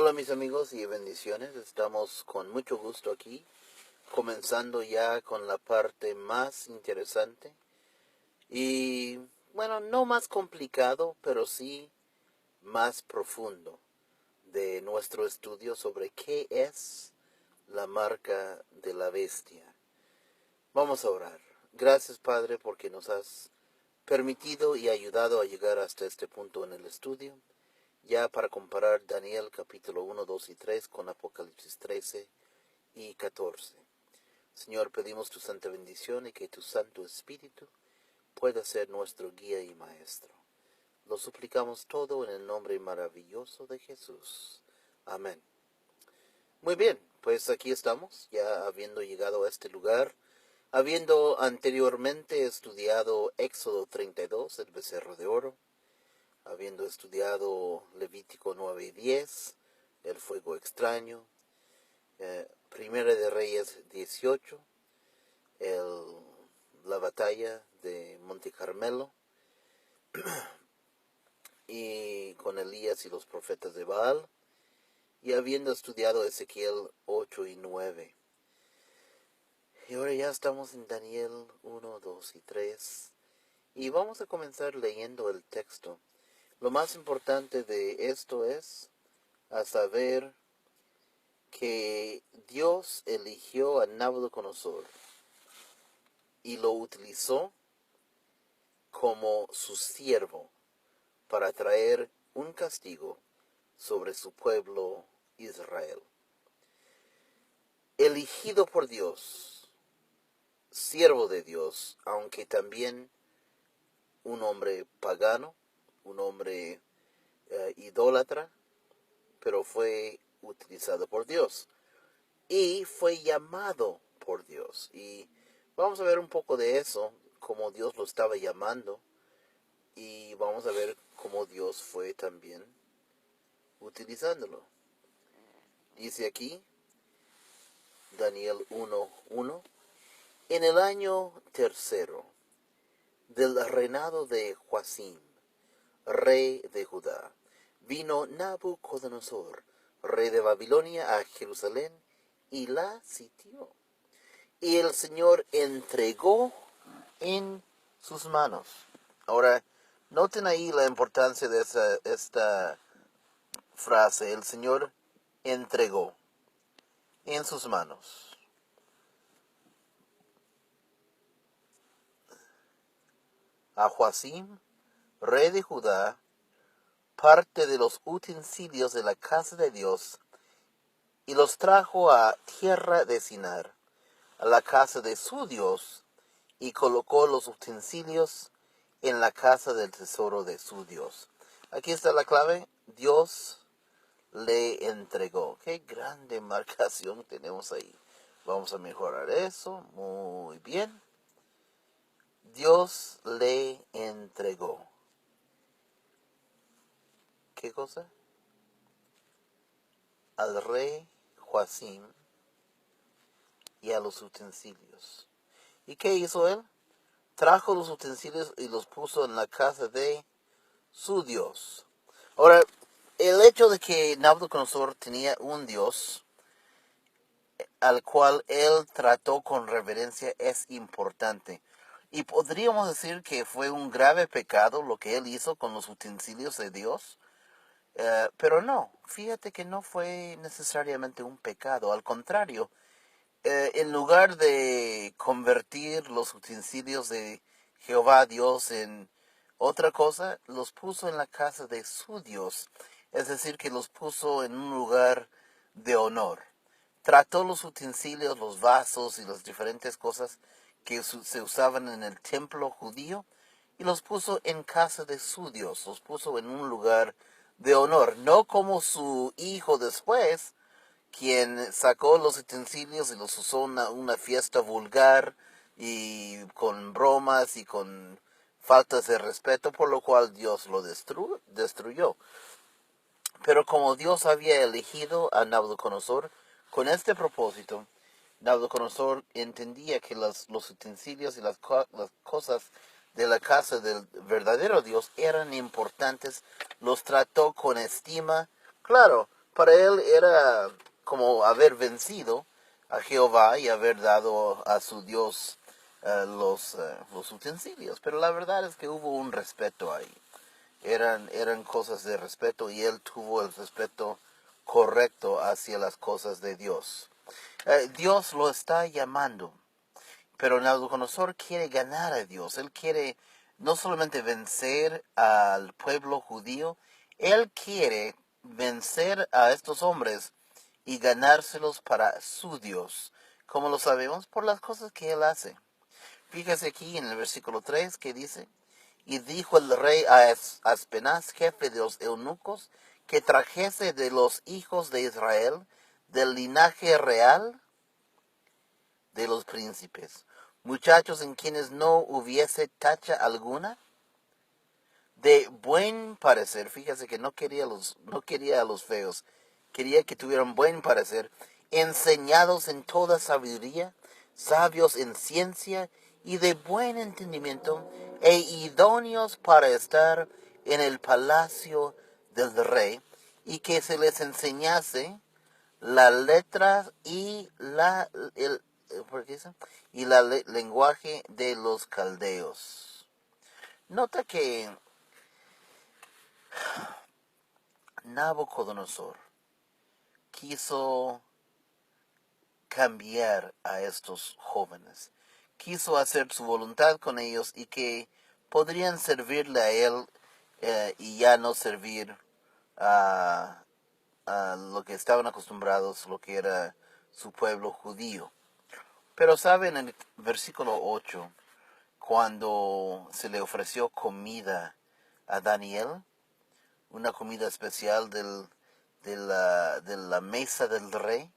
Hola mis amigos y bendiciones, estamos con mucho gusto aquí, comenzando ya con la parte más interesante y bueno, no más complicado, pero sí más profundo de nuestro estudio sobre qué es la marca de la bestia. Vamos a orar. Gracias Padre porque nos has permitido y ayudado a llegar hasta este punto en el estudio. Ya para comparar Daniel capítulo 1, 2 y 3 con Apocalipsis 13 y 14. Señor, pedimos tu santa bendición y que tu Santo Espíritu pueda ser nuestro guía y maestro. Lo suplicamos todo en el nombre maravilloso de Jesús. Amén. Muy bien, pues aquí estamos, ya habiendo llegado a este lugar, habiendo anteriormente estudiado Éxodo 32, el becerro de oro, habiendo estudiado Levítico 9 y 10, el fuego extraño, Primera de Reyes 18, la batalla de Monte Carmelo, y con Elías y los profetas de Baal, y habiendo estudiado Ezequiel 8 y 9. Y ahora ya estamos en Daniel 1, 2 y 3, y vamos a comenzar leyendo el texto. Lo más importante de esto es a saber que Dios eligió a Nabucodonosor y lo utilizó como su siervo para traer un castigo sobre su pueblo Israel. Elegido por Dios, siervo de Dios, aunque también un hombre pagano, un hombre idólatra, pero fue utilizado por Dios y fue llamado por Dios. Y vamos a ver un poco de eso, cómo Dios lo estaba llamando, y vamos a ver cómo Dios fue también utilizándolo. Dice aquí, Daniel 1:1, en el año tercero del reinado de Joacim, rey de Judá, vino Nabucodonosor, rey de Babilonia, a Jerusalén y la sitió. Y el Señor entregó en sus manos. Ahora, noten ahí la importancia de esta frase. El Señor entregó en sus manos. A Joacim, rey de Judá, parte de los utensilios de la casa de Dios, y los trajo a tierra de Sinar, a la casa de su Dios, y colocó los utensilios en la casa del tesoro de su Dios. Aquí está la clave. Dios le entregó. Qué grande marcación tenemos ahí. Vamos a mejorar eso. Muy bien. Dios le entregó. ¿Qué cosa? Al rey Joacim y a los utensilios. ¿Y qué hizo él? Trajo los utensilios y los puso en la casa de su Dios. Ahora, el hecho de que Nabucodonosor tenía un Dios al cual él trató con reverencia es importante. Y podríamos decir que fue un grave pecado lo que él hizo con los utensilios de Dios. Pero no, fíjate que no fue necesariamente un pecado. Al contrario, en lugar de convertir los utensilios de Jehová Dios en otra cosa, los puso en la casa de su Dios. Es decir, que los puso en un lugar de honor. Trató los utensilios, los vasos y las diferentes cosas que se usaban en el templo judío y los puso en casa de su Dios. Los puso en un lugar de honor. No como su hijo después, quien sacó los utensilios y los usó en una fiesta vulgar y con bromas y con faltas de respeto, por lo cual Dios lo destruyó. Pero como Dios había elegido a Nabucodonosor con este propósito, Nabucodonosor entendía que los utensilios y las cosas de la casa del verdadero Dios eran importantes, los trató con estima, claro, para él era como haber vencido a Jehová y haber dado a su Dios los utensilios. Pero la verdad es que hubo un respeto ahí. Eran cosas de respeto y él tuvo el respeto correcto hacia las cosas de Dios. Dios lo está llamando, pero Nabucodonosor quiere ganar a Dios. Él quiere no solamente vencer al pueblo judío, él quiere vencer a estos hombres y ganárselos para su Dios. ¿Cómo lo sabemos? Por las cosas que él hace. Fíjese aquí en el versículo 3 que dice: y dijo el rey a Aspenaz, jefe de los eunucos, que trajese de los hijos de Israel, del linaje real de los príncipes, muchachos en quienes no hubiese tacha alguna, de buen parecer. Fíjese que no quería a los feos, quería que tuvieran buen parecer, enseñados en toda sabiduría, sabios en ciencia y de buen entendimiento, e idóneos para estar en el palacio del rey, y que se les enseñase la letra y ¿por qué dice? Y lenguaje de los caldeos. Nota que Nabucodonosor quiso cambiar a estos jóvenes, quiso hacer su voluntad con ellos y que podrían servirle a él y ya no servir a lo que estaban acostumbrados, lo que era su pueblo judío. Pero saben, en el versículo 8, cuando se le ofreció comida a Daniel, una comida especial de la mesa del rey,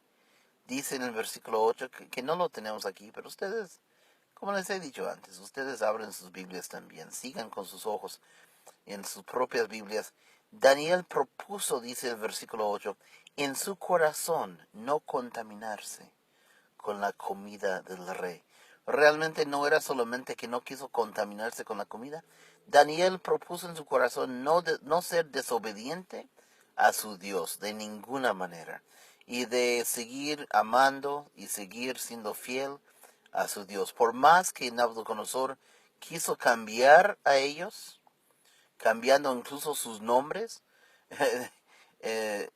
dice en el versículo 8, que no lo tenemos aquí, pero ustedes, como les he dicho antes, ustedes abren sus Biblias también, sigan con sus ojos en sus propias Biblias. Daniel propuso, dice el versículo 8, en su corazón no contaminarse con la comida del rey. Realmente no era solamente que no quiso contaminarse con la comida. Daniel propuso en su corazón no ser desobediente a su Dios de ninguna manera, y de seguir amando y seguir siendo fiel a su Dios. Por más que Nabucodonosor quiso cambiar a ellos, cambiando incluso sus nombres, eh,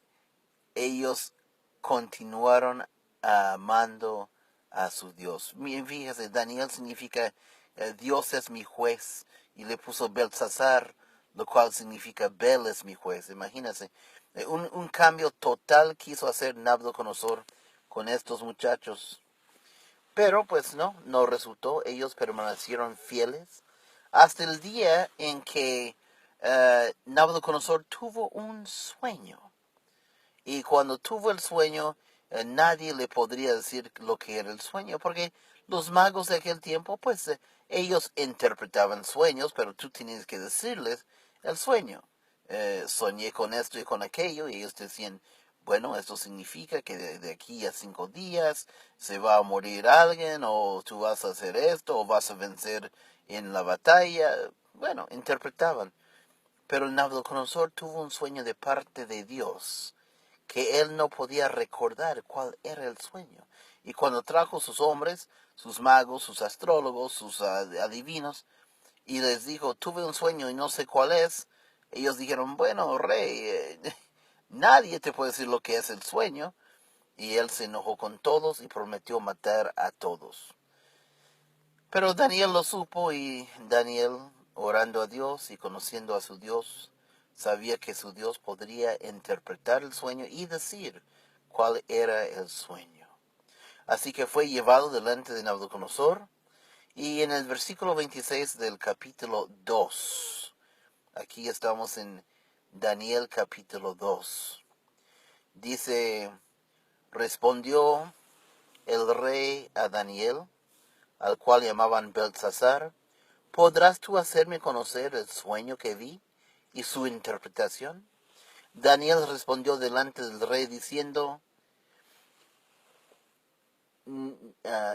ellos continuaron amando a su Dios. Fíjese, Daniel significa Dios es mi juez, y le puso Belsasar, lo cual significa Bel es mi juez. Imagínense, un cambio total quiso hacer Nabucodonosor con estos muchachos. Pero pues no resultó. Ellos permanecieron fieles hasta el día en que Nabucodonosor tuvo un sueño. Y cuando tuvo el sueño, nadie le podría decir lo que era el sueño, porque los magos de aquel tiempo, pues ellos interpretaban sueños, pero tú tienes que decirles el sueño. Soñé con esto y con aquello, y ellos decían, bueno, esto significa que de aquí a 5 días se va a morir alguien, o tú vas a hacer esto, o vas a vencer en la batalla. Bueno, interpretaban. Pero Nabucodonosor tuvo un sueño de parte de Dios, que él no podía recordar cuál era el sueño. Y cuando trajo sus hombres, sus magos, sus astrólogos, sus adivinos, y les dijo, tuve un sueño y no sé cuál es, ellos dijeron, bueno, rey, nadie te puede decir lo que es el sueño. Y él se enojó con todos y prometió matar a todos. Pero Daniel lo supo, y Daniel, orando a Dios y conociendo a su Dios, sabía que su Dios podría interpretar el sueño y decir cuál era el sueño. Así que fue llevado delante de Nabucodonosor, y en el versículo 26 del capítulo 2, aquí estamos en Daniel capítulo 2, dice, respondió el rey a Daniel, al cual llamaban Belsasar, ¿podrás tú hacerme conocer el sueño que vi y su interpretación? Daniel respondió delante del rey diciendo,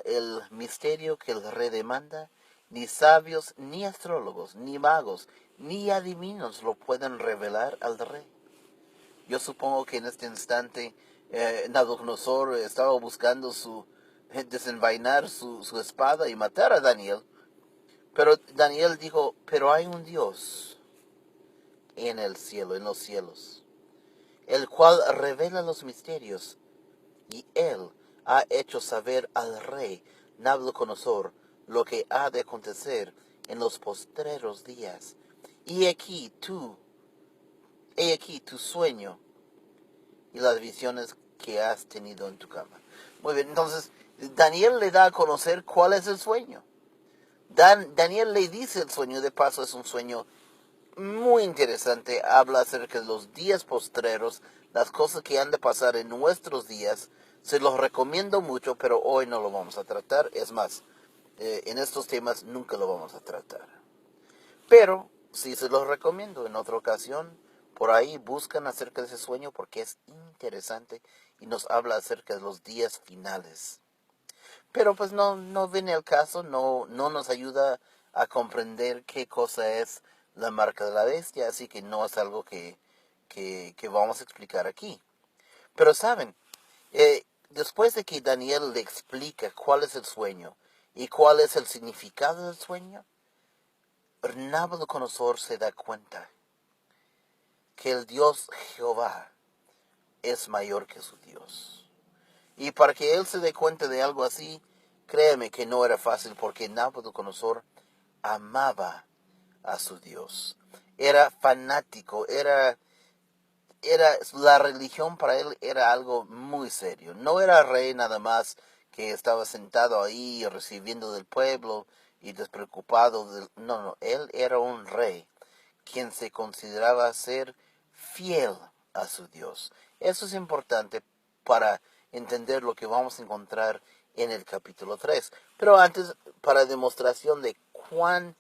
el misterio que el rey demanda, ni sabios, ni astrólogos, ni magos, ni adivinos lo pueden revelar al rey. Yo supongo que en este instante Nabucodonosor estaba buscando desenvainar su espada y matar a Daniel. Pero Daniel dijo, pero hay un Dios en el cielo, en los cielos, el cual revela los misterios, y él ha hecho saber al rey Nabucodonosor lo que ha de acontecer en los postreros días. Y he aquí tu sueño y las visiones que has tenido en tu cama. Muy bien, entonces Daniel le da a conocer cuál es el sueño. Daniel le dice el sueño, de paso es un sueño muy interesante, habla acerca de los días postreros, las cosas que han de pasar en nuestros días. Se los recomiendo mucho, pero hoy no lo vamos a tratar. Es más, en estos temas nunca lo vamos a tratar. Pero sí se los recomiendo en otra ocasión. Por ahí buscan acerca de ese sueño porque es interesante y nos habla acerca de los días finales. Pero pues no viene al caso, no nos ayuda a comprender qué cosa es la marca de la bestia, así que no es algo que vamos a explicar aquí. Pero saben, después de que Daniel le explica cuál es el sueño y cuál es el significado del sueño, Nabucodonosor se da cuenta que el Dios Jehová es mayor que su Dios. Y para que él se dé cuenta de algo así, créeme que no era fácil, porque Nabucodonosor amaba a su Dios. Era fanático, la religión para él era algo muy serio. No era rey nada más que estaba sentado ahí recibiendo del pueblo y despreocupado. No, él era un rey quien se consideraba ser fiel a su Dios. Eso es importante para entender lo que vamos a encontrar en el capítulo 3. Pero antes, para demostración de cuán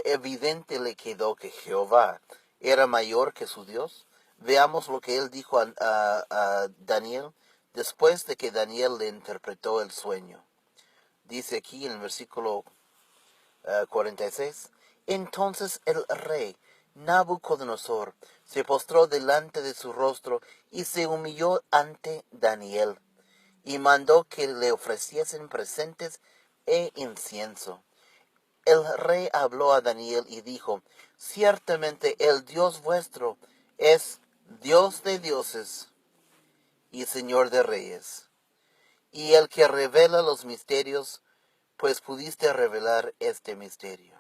evidente le quedó que Jehová era mayor que su Dios, veamos lo que él dijo a Daniel después de que Daniel le interpretó el sueño. Dice aquí en el versículo 46, entonces el rey Nabucodonosor se postró delante de su rostro y se humilló ante Daniel, y mandó que le ofreciesen presentes e incienso. El rey habló a Daniel y dijo, ciertamente el Dios vuestro es Dios de dioses y Señor de reyes, y el que revela los misterios, pues pudiste revelar este misterio.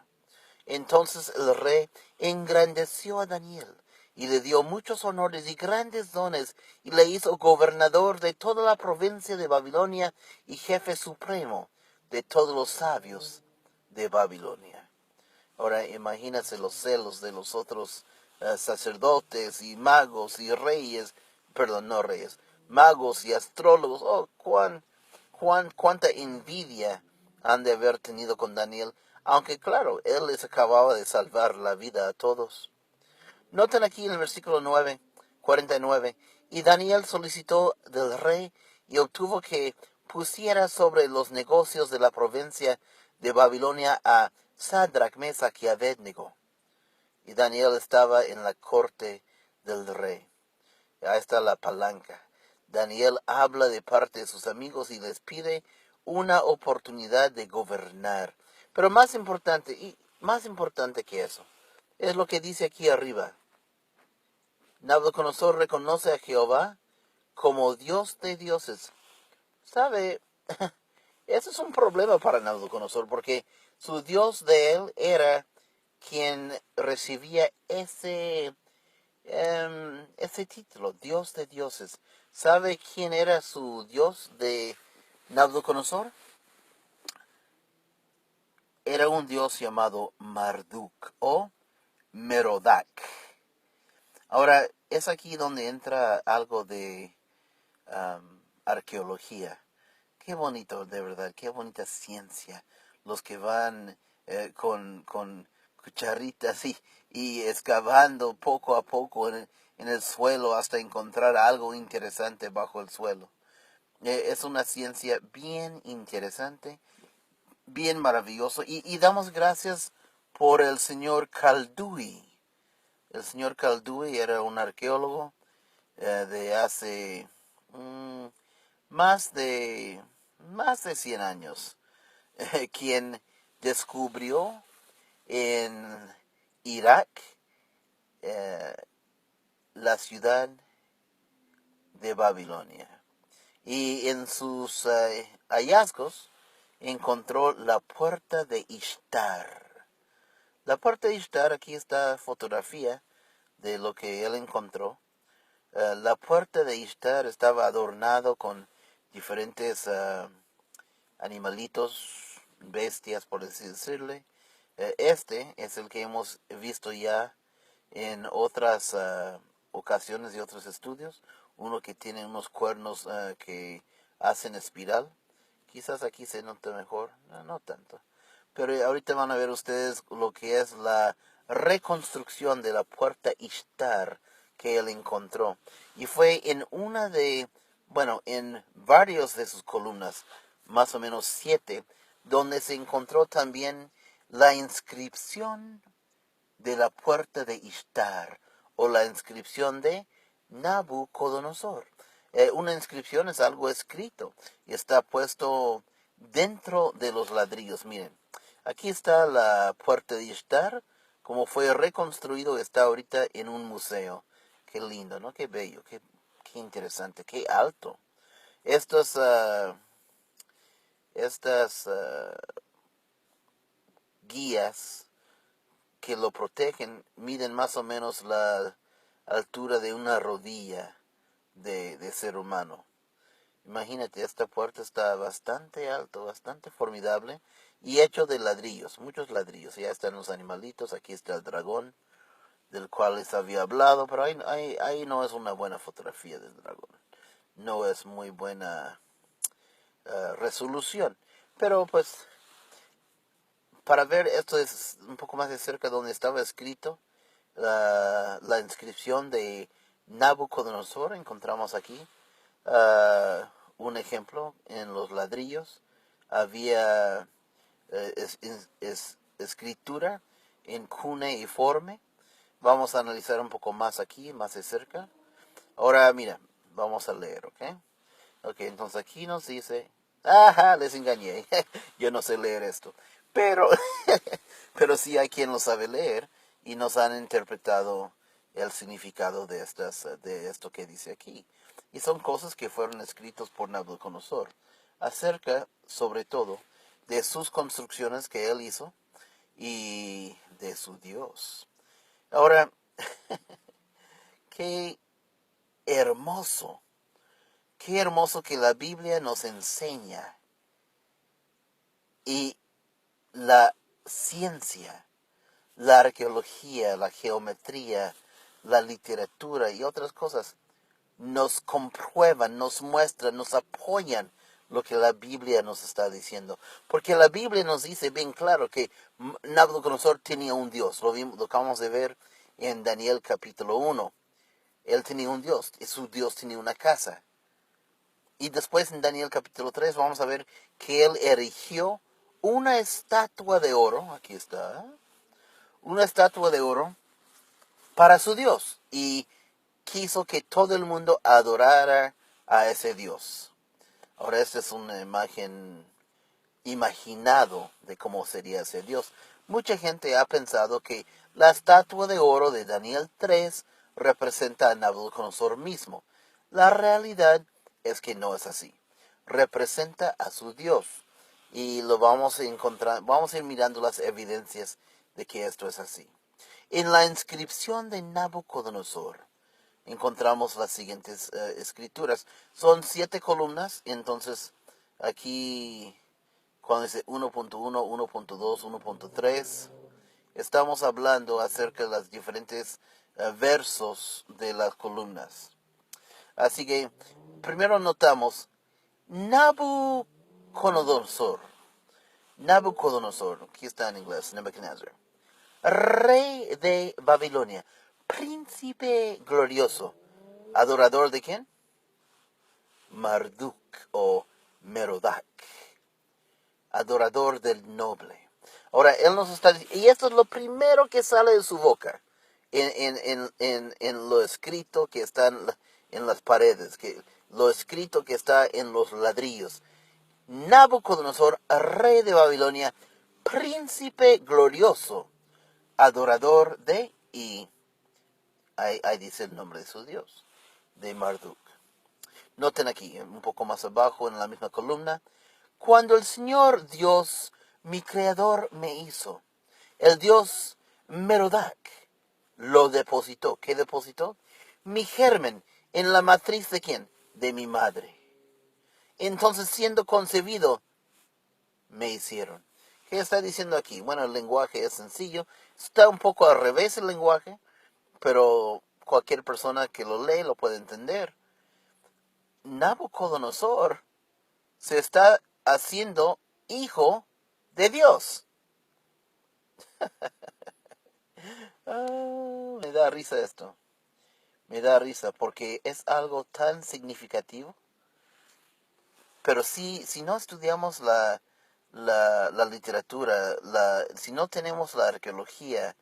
Entonces el rey engrandeció a Daniel y le dio muchos honores y grandes dones, y le hizo gobernador de toda la provincia de Babilonia y jefe supremo de todos los sabios de Babilonia. Ahora imagínate los celos de los otros sacerdotes y magos y reyes, perdón, no reyes, magos y astrólogos. Oh, cuánta envidia han de haber tenido con Daniel, aunque claro, él les acababa de salvar la vida a todos. Noten aquí en el versículo 49, y Daniel solicitó del rey y obtuvo que pusiera sobre los negocios de la provincia de Babilonia a Sadrach, Mesach y Abednego. Y Daniel estaba en la corte del rey. Ahí está la palanca. Daniel habla de parte de sus amigos y les pide una oportunidad de gobernar. Pero más importante que eso, es lo que dice aquí arriba. Nabucodonosor reconoce a Jehová como Dios de dioses. ¿Sabe? Eso es un problema para Nabucodonosor, porque su Dios de él era quien recibía ese título, Dios de dioses. ¿Sabe quién era su Dios de Nabucodonosor? Era un Dios llamado Marduk o Merodach. Ahora, es aquí donde entra algo de arqueología. Qué bonito, de verdad, qué bonita ciencia. Los que van con cucharitas y excavando poco a poco en el suelo hasta encontrar algo interesante bajo el suelo. Es una ciencia bien interesante, bien maravilloso. Y damos gracias por el señor Kaldui. El señor Kaldui era un arqueólogo de hace más de más de 100 años, quien descubrió en Irak eh, la ciudad de Babilonia. Y en sus hallazgos encontró la puerta de Ishtar. La puerta de Ishtar, aquí está fotografía de lo que él encontró. La puerta de Ishtar estaba adornado con diferentes animalitos, bestias, por así decirle. Este es el que hemos visto ya en otras ocasiones y otros estudios. Uno que tiene unos cuernos que hacen espiral. Quizás aquí se note mejor, no tanto. Pero ahorita van a ver ustedes lo que es la reconstrucción de la puerta Ishtar que él encontró. Y fue en en varios de sus columnas, más o menos 7, donde se encontró también la inscripción de la puerta de Ishtar o la inscripción de Nabucodonosor. Una inscripción es algo escrito y está puesto dentro de los ladrillos. Miren, aquí está la puerta de Ishtar, como fue reconstruido, está ahorita en un museo. Qué lindo, ¿no? Qué bello, qué interesante, qué alto. Estos, estas guías que lo protegen miden más o menos la altura de una rodilla de ser humano. Imagínate, esta puerta está bastante alto, bastante formidable y hecho de ladrillos, muchos ladrillos. Ya están los animalitos, aquí está el dragón del cual les había hablado, pero ahí no es una buena fotografía del dragón. No es muy buena resolución. Pero pues para ver esto es un poco más de cerca donde estaba escrito la inscripción de Nabucodonosor, encontramos aquí un ejemplo en los ladrillos. Había escritura en cuneiforme. Vamos a analizar un poco más aquí, más de cerca. Ahora mira, vamos a leer, ¿ok? Ok, entonces aquí nos dice, ajá, les engañé, yo no sé leer esto, pero, pero sí hay quien lo sabe leer y nos han interpretado el significado de esto que dice aquí. Y son cosas que fueron escritos por Nabucodonosor, acerca, sobre todo, de sus construcciones que él hizo y de su Dios. Ahora, qué hermoso. Qué hermoso que la Biblia nos enseña y la ciencia, la arqueología, la geometría, la literatura y otras cosas nos comprueban, nos muestran, nos apoyan lo que la Biblia nos está diciendo. Porque la Biblia nos dice bien claro que Nabucodonosor tenía un Dios. Lo acabamos de ver en Daniel capítulo 1. Él tenía un Dios y su Dios tenía una casa. Y después en Daniel capítulo 3 vamos a ver que él erigió una estatua de oro, aquí está, una estatua de oro para su Dios. Y quiso que todo el mundo adorara a ese Dios. Ahora esta es una imagen imaginado de cómo sería ese Dios. Mucha gente ha pensado que la estatua de oro de Daniel 3 representa a Nabucodonosor mismo. La realidad es que no es así. Representa a su Dios. Y lo vamos a encontrar, vamos a ir mirando las evidencias de que esto es así. En la inscripción de Nabucodonosor encontramos las siguientes escrituras. Son 7 columnas, entonces aquí cuando dice 1.1, 1.2, 1.3, estamos hablando acerca de los diferentes versos de las columnas. Así que primero notamos Nabucodonosor. Nabucodonosor, aquí está en inglés, Nebuchadnezzar. Rey de Babilonia, príncipe glorioso. ¿Adorador de quién? Marduk o Merodach. Adorador del noble. Ahora, él nos está diciendo, y esto es lo primero que sale de su boca, en lo escrito que está en las paredes, que lo escrito que está en los ladrillos. Nabucodonosor, rey de Babilonia, príncipe glorioso, adorador de, y ahí dice el nombre de su Dios, de Marduk. Noten aquí, un poco más abajo en la misma columna, cuando el Señor Dios, mi Creador, me hizo, el Dios Merodach lo depositó. ¿Qué depositó? Mi germen en la matriz de ¿quién? De mi madre. Entonces, siendo concebido, me hicieron. ¿Qué está diciendo aquí? Bueno, el lenguaje es sencillo. Está un poco al revés el lenguaje, pero cualquier persona que lo lee lo puede entender. Nabucodonosor se está haciendo hijo de Dios. Me da risa esto. Me da risa porque es algo tan significativo. Pero si no estudiamos la literatura, si no tenemos la arqueología,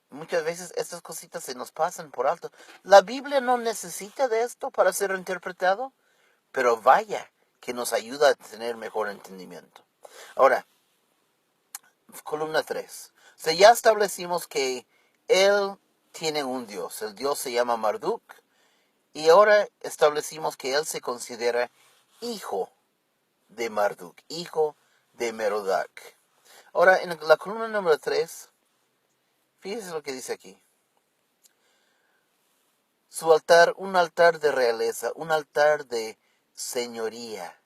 muchas veces estas cositas se nos pasan por alto. La Biblia no necesita de esto para ser interpretado, pero vaya que nos ayuda a tener mejor entendimiento. Ahora, columna 3. O sea, ya establecimos que él tiene un Dios. El Dios se llama Marduk. Y ahora establecimos que él se considera hijo de Marduk, hijo de Merodach. Ahora, en la columna número 3, fíjense lo que dice aquí. Su altar, un altar de realeza, un altar de señoría.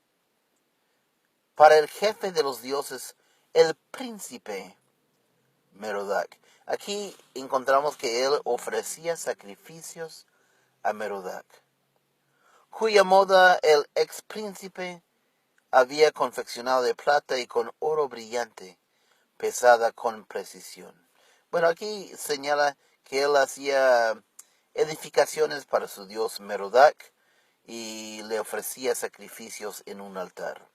Para el jefe de los dioses, el príncipe Merodach. Aquí encontramos que él ofrecía sacrificios a Merodach, cuya moda el ex príncipe había confeccionado de plata y con oro brillante, pesada con precisión. Bueno, aquí señala que él hacía edificaciones para su dios Merodach y le ofrecía sacrificios en un altar.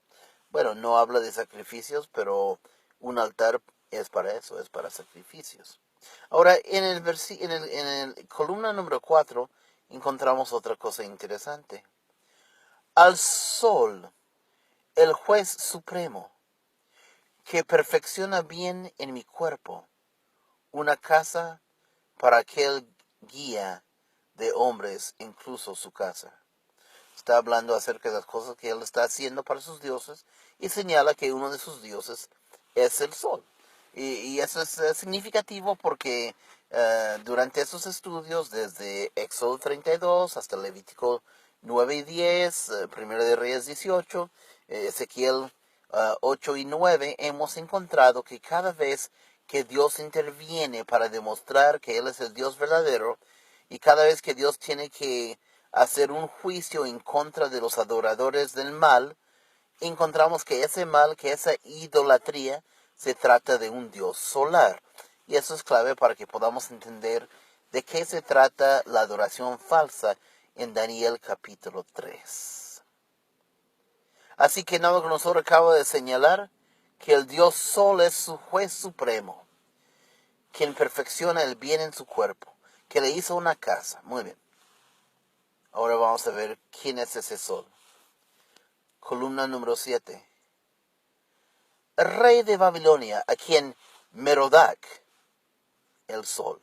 Bueno, no habla de sacrificios, pero un altar es para eso, es para sacrificios. Ahora, en el columna número 4 encontramos otra cosa interesante. Al sol, el juez supremo, que perfecciona bien en mi cuerpo, una casa para aquel guía de hombres, incluso su casa. Está hablando acerca de las cosas que él está haciendo para sus dioses y señala que uno de sus dioses es el sol. Y eso es significativo porque durante esos estudios, desde Éxodo 32 hasta Levítico 9 y 10, Primero de Reyes 18, Ezequiel 8 y 9, hemos encontrado que cada vez que Dios interviene para demostrar que Él es el Dios verdadero, y cada vez que Dios tiene que hacer un juicio en contra de los adoradores del mal, encontramos que ese mal, que esa idolatría, se trata de un Dios solar. Y eso es clave para que podamos entender de qué se trata la adoración falsa en Daniel capítulo 3. Así que Nabucodonosor acaba de señalar que el Dios Sol es su juez supremo, quien perfecciona el bien en su cuerpo, que le hizo una casa. Muy bien. Ahora vamos a ver quién es ese sol. Columna número 7. El rey de Babilonia, a quien Merodach, el sol,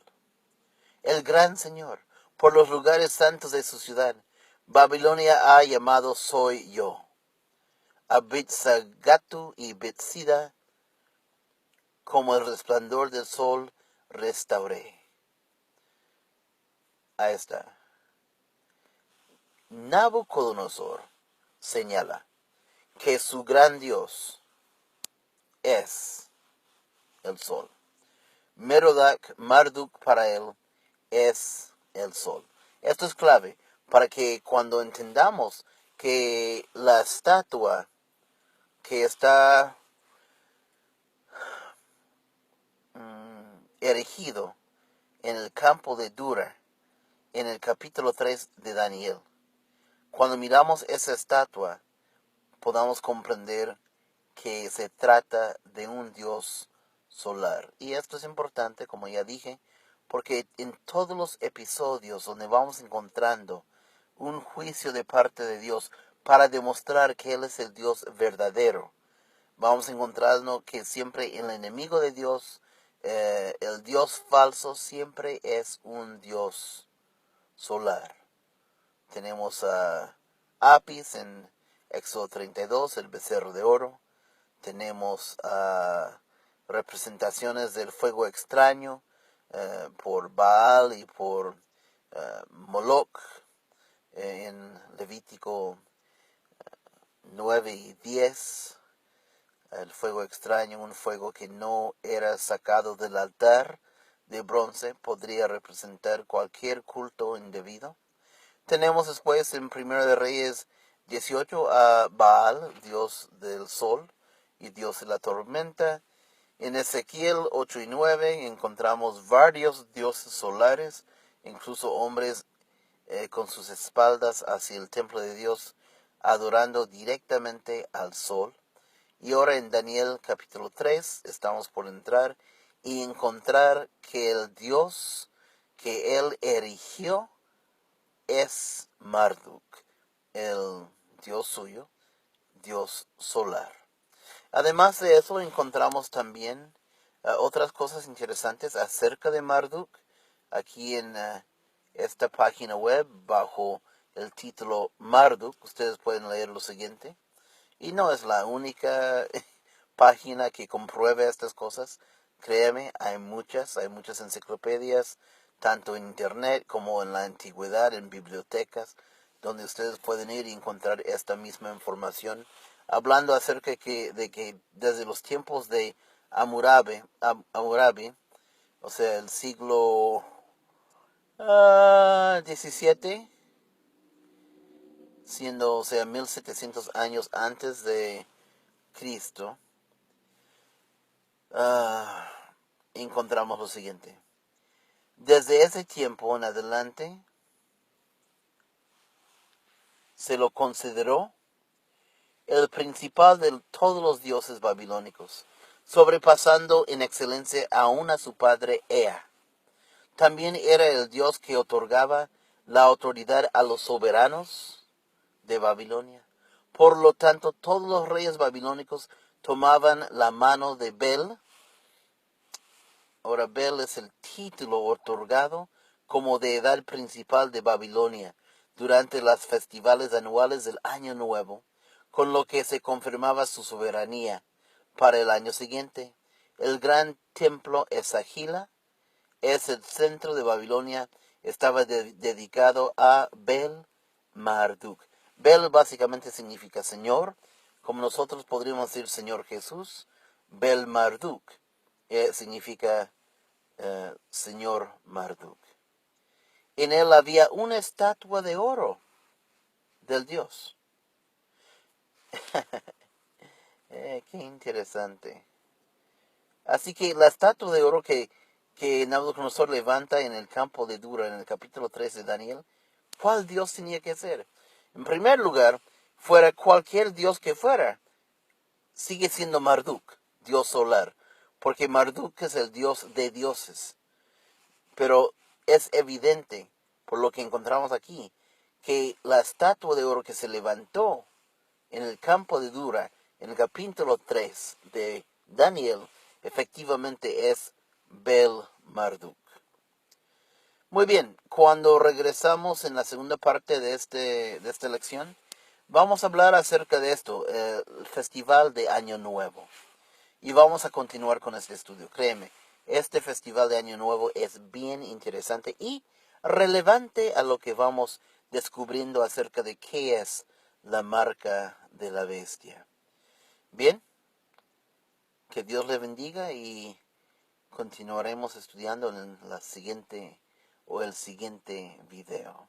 el gran señor, por los lugares santos de su ciudad, Babilonia ha llamado soy yo. A Bitsagatu y Bitsida, como el resplandor del sol, restauré. Ahí está. Nabucodonosor señala que su gran Dios es el sol. Merodach, Marduk para él es el sol. Esto es clave para que cuando entendamos que la estatua que está erigido en el campo de Dura, en el capítulo 3 de Daniel, cuando miramos esa estatua, podamos comprender que se trata de un Dios solar. Y esto es importante, como ya dije, porque en todos los episodios donde vamos encontrando un juicio de parte de Dios para demostrar que Él es el Dios verdadero. Vamos a encontrarnos que siempre el enemigo de Dios, el Dios falso, siempre es un Dios solar. Tenemos a Apis en Éxodo 32, el becerro de oro. Tenemos representaciones del fuego extraño por Baal y por Moloch en Levítico 9 y 10. El fuego extraño, un fuego que no era sacado del altar de bronce, podría representar cualquier culto indebido. Tenemos después en Primero de Reyes 18 a Baal, dios del sol y dios de la tormenta. En Ezequiel 8 y 9 encontramos varios dioses solares, incluso hombres con sus espaldas hacia el templo de Dios, adorando directamente al sol. Y ahora en Daniel capítulo 3 estamos por entrar y encontrar que el Dios que él erigió es Marduk, el Dios suyo, Dios solar. Además de eso encontramos también otras cosas interesantes acerca de Marduk aquí en esta página web bajo el título Marduk. Ustedes pueden leer lo siguiente. Y no es la única página que compruebe estas cosas. Créeme, hay muchas enciclopedias, tanto en internet como en la antigüedad, en bibliotecas, donde ustedes pueden ir y encontrar esta misma información, hablando acerca de que desde los tiempos de Hammurabi, o sea, el siglo XVII, siendo, o sea, 1700 años antes de Cristo, encontramos lo siguiente. Desde ese tiempo en adelante se lo consideró el principal de todos los dioses babilónicos, sobrepasando en excelencia aún a su padre Ea. También era el dios que otorgaba la autoridad a los soberanos de Babilonia. Por lo tanto, todos los reyes babilónicos tomaban la mano de Bel. Ahora Bel es el título otorgado como deidad principal de Babilonia durante las festivales anuales del Año Nuevo, con lo que se confirmaba su soberanía para el año siguiente. El gran templo Esagila es el centro de Babilonia, estaba dedicado a Bel Marduk. Bel básicamente significa Señor, como nosotros podríamos decir Señor Jesús. Bel Marduk significa Señor Marduk. En él había una estatua de oro del dios. Qué interesante. Así que la estatua de oro que Nabucodonosor levanta en el campo de Dura, en el capítulo 3 de Daniel, ¿cuál dios tenía que ser? En primer lugar, fuera cualquier dios que fuera, sigue siendo Marduk, dios solar, porque Marduk es el dios de dioses. Pero es evidente, por lo que encontramos aquí, que la estatua de oro que se levantó en el campo de Dura, en el capítulo 3 de Daniel, efectivamente es Bel Marduk. Muy bien, cuando regresamos en la segunda parte de esta lección, vamos a hablar acerca de esto, el festival de Año Nuevo. Y vamos a continuar con este estudio. Créeme, este festival de Año Nuevo es bien interesante y relevante a lo que vamos descubriendo acerca de qué es la marca de la bestia. Bien, que Dios le bendiga y continuaremos estudiando en la siguiente o el siguiente video.